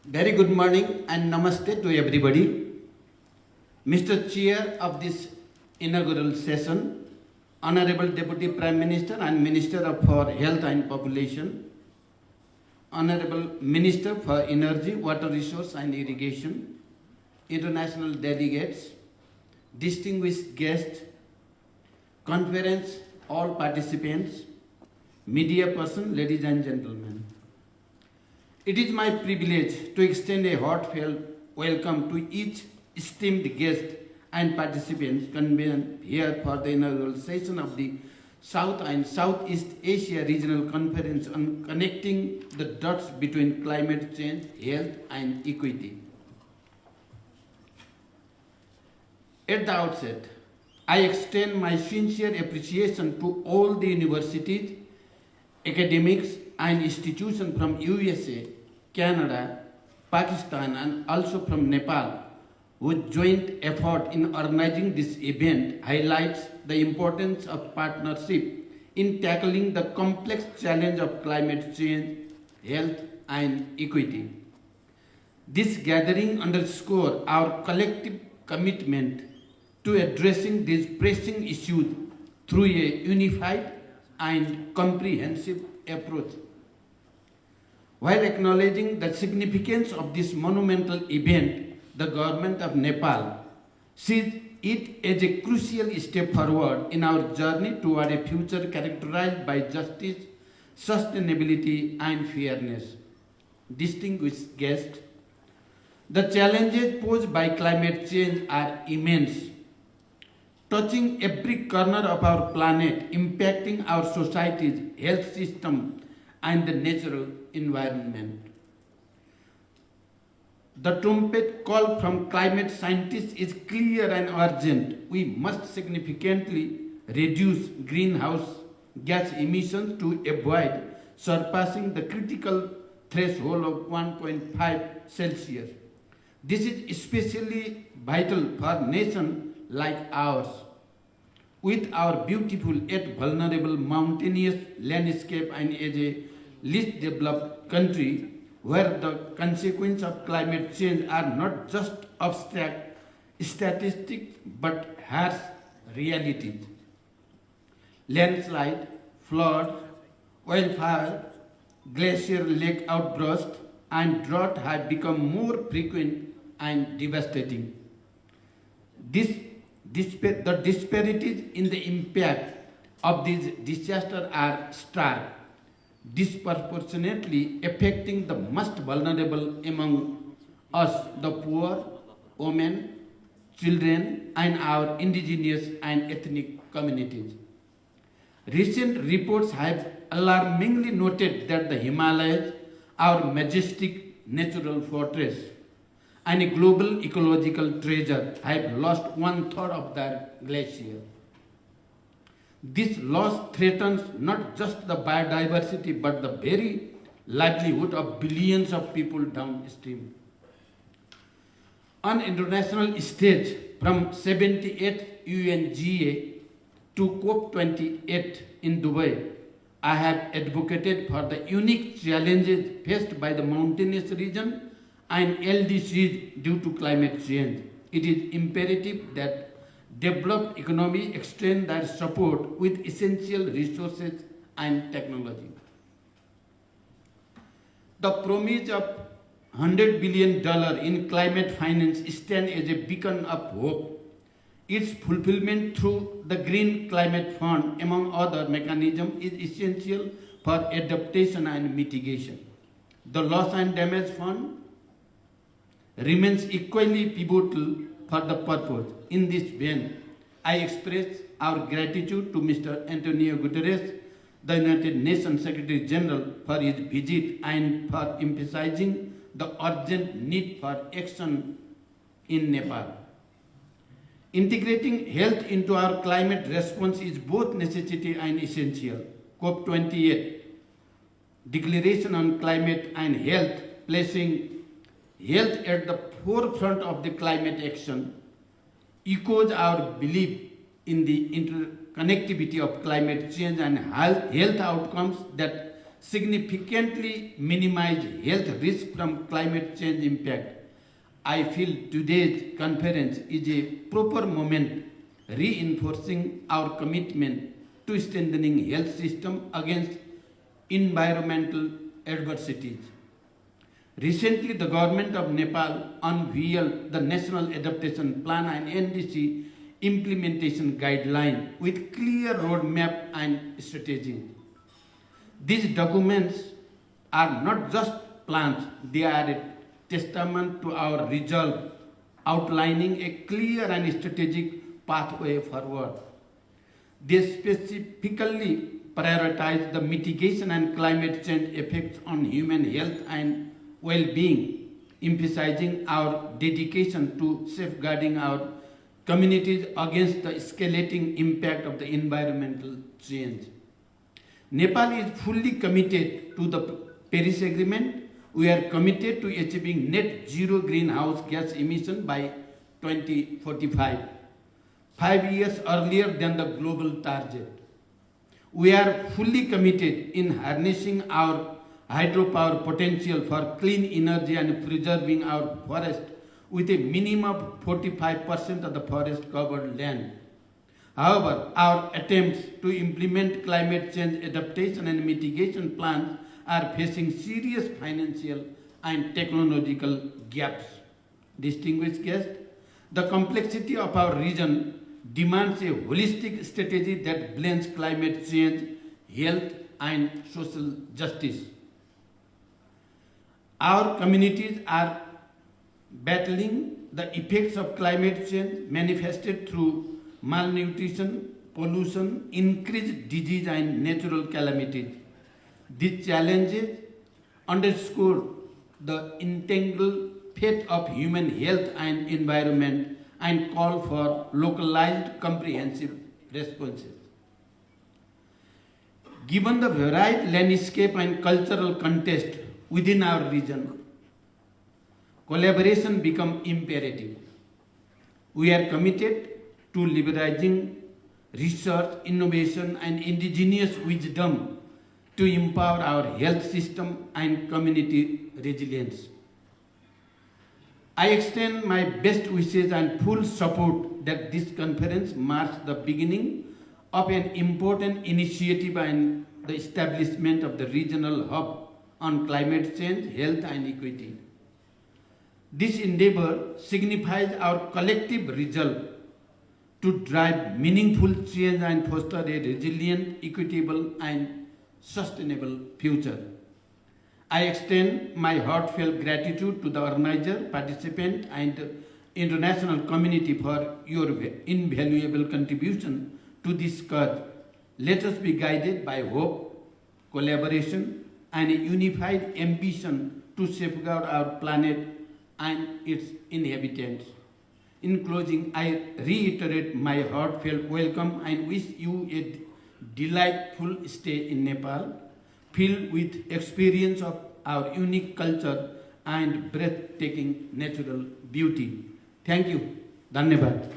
Very good morning and namaste to everybody. Mr. Chair of this inaugural session, Honorable Deputy Prime Minister and Minister for Health and Population, Honorable Minister for Energy, Water Resource and Irrigation, international delegates, distinguished guests, conference, all participants, media person, ladies and gentlemen. It is my privilege to extend a heartfelt welcome to each esteemed guest and participants convened here for the inaugural session of the South and Southeast Asia Regional Conference on connecting the dots between climate change, health and equity. At the outset, I extend my sincere appreciation to all the universities, academics and institutions from USA, Canada, Pakistan and also from Nepal, whose joint effort in organizing this event highlights the importance of partnership in tackling the complex challenge of climate change, health and equity. This gathering underscores our collective commitment to addressing these pressing issues through a unified and comprehensive approach. While acknowledging the significance of this monumental event, the government of Nepal sees it as a crucial step forward in our journey toward a future characterized by justice, sustainability and fairness. Distinguished guests, the challenges posed by climate change are immense, touching every corner of our planet, impacting our societies, health system, and the natural environment. The trumpet call from climate scientists is clear and urgent. We must significantly reduce greenhouse gas emissions to avoid surpassing the critical threshold of 1.5 Celsius. This is especially vital for nations like ours, with our beautiful yet vulnerable mountainous landscape and as a least developed country where the consequences of climate change are not just abstract statistics but harsh realities. Landslide, flood, wildfire, glacier lake outburst and drought have become more frequent and devastating. The disparities in the impact of these disasters are stark, disproportionately affecting the most vulnerable among us, the poor, women, children, and our indigenous and ethnic communities. Recent reports have alarmingly noted that the Himalayas, our majestic natural fortress, and a global ecological treasure, have lost 1/3 of their glacier. This loss threatens not just the biodiversity but the very livelihood of billions of people downstream. On international stage, from 78th UNGA to COP28 in Dubai, I have advocated for the unique challenges faced by the mountainous region and LDCs due to climate change. It is imperative that developed economy extend their support with essential resources and technology. The promise of $100 billion in climate finance stands as a beacon of hope. Its fulfillment through the Green Climate Fund, among other mechanisms, is essential for adaptation and mitigation. The Loss and Damage Fund remains equally pivotal for the purpose. In this vein, I express our gratitude to Mr. Antonio Guterres, the United Nations Secretary General, for his visit and for emphasizing the urgent need for action in Nepal. Integrating health into our climate response is both necessity and essential. COP28 Declaration on Climate and Health, placing health at the forefront of the climate action, echoes our belief in the interconnectivity of climate change and health outcomes that significantly minimize health risk from climate change impact, I feel today's conference is a proper moment reinforcing our commitment to strengthening health system against environmental adversities. Recently, the government of Nepal unveiled the National Adaptation Plan and NDC implementation guideline with clear roadmap and strategy. These documents are not just plans, they are a testament to our resolve, outlining a clear and strategic pathway forward. They specifically prioritize the mitigation and climate change effects on human health and well-being, emphasizing our dedication to safeguarding our communities against the escalating impact of the environmental change. Nepal is fully committed to the Paris Agreement. We are committed to achieving net zero greenhouse gas emission by 2045, 5 years earlier than the global target. We are fully committed in harnessing our hydropower potential for clean energy and preserving our forest with a minimum of 45% of the forest covered land. However, our attempts to implement climate change adaptation and mitigation plans are facing serious financial and technological gaps. Distinguished guests, the complexity of our region demands a holistic strategy that blends climate change, health, and social justice. Our communities are battling the effects of climate change manifested through malnutrition, pollution, increased disease, and natural calamities. These challenges underscore the entangled fate of human health and environment and call for localized, comprehensive responses. Given the varied landscape and cultural context within our region, collaboration becomes imperative. We are committed to leveraging research, innovation, and indigenous wisdom to empower our health system and community resilience. I extend my best wishes and full support that this conference marks the beginning of an important initiative and the establishment of the regional hub on climate change, health, and equity. This endeavor signifies our collective resolve to drive meaningful change and foster a resilient, equitable, and sustainable future. I extend my heartfelt gratitude to the organizer, participant, and international community for your invaluable contribution to this cause. Let us be guided by hope, collaboration, and a unified ambition to safeguard our planet and its inhabitants. In closing, I reiterate my heartfelt welcome and wish you a delightful stay in Nepal, filled with experience of our unique culture and breathtaking natural beauty. Thank you. Dhanyavad.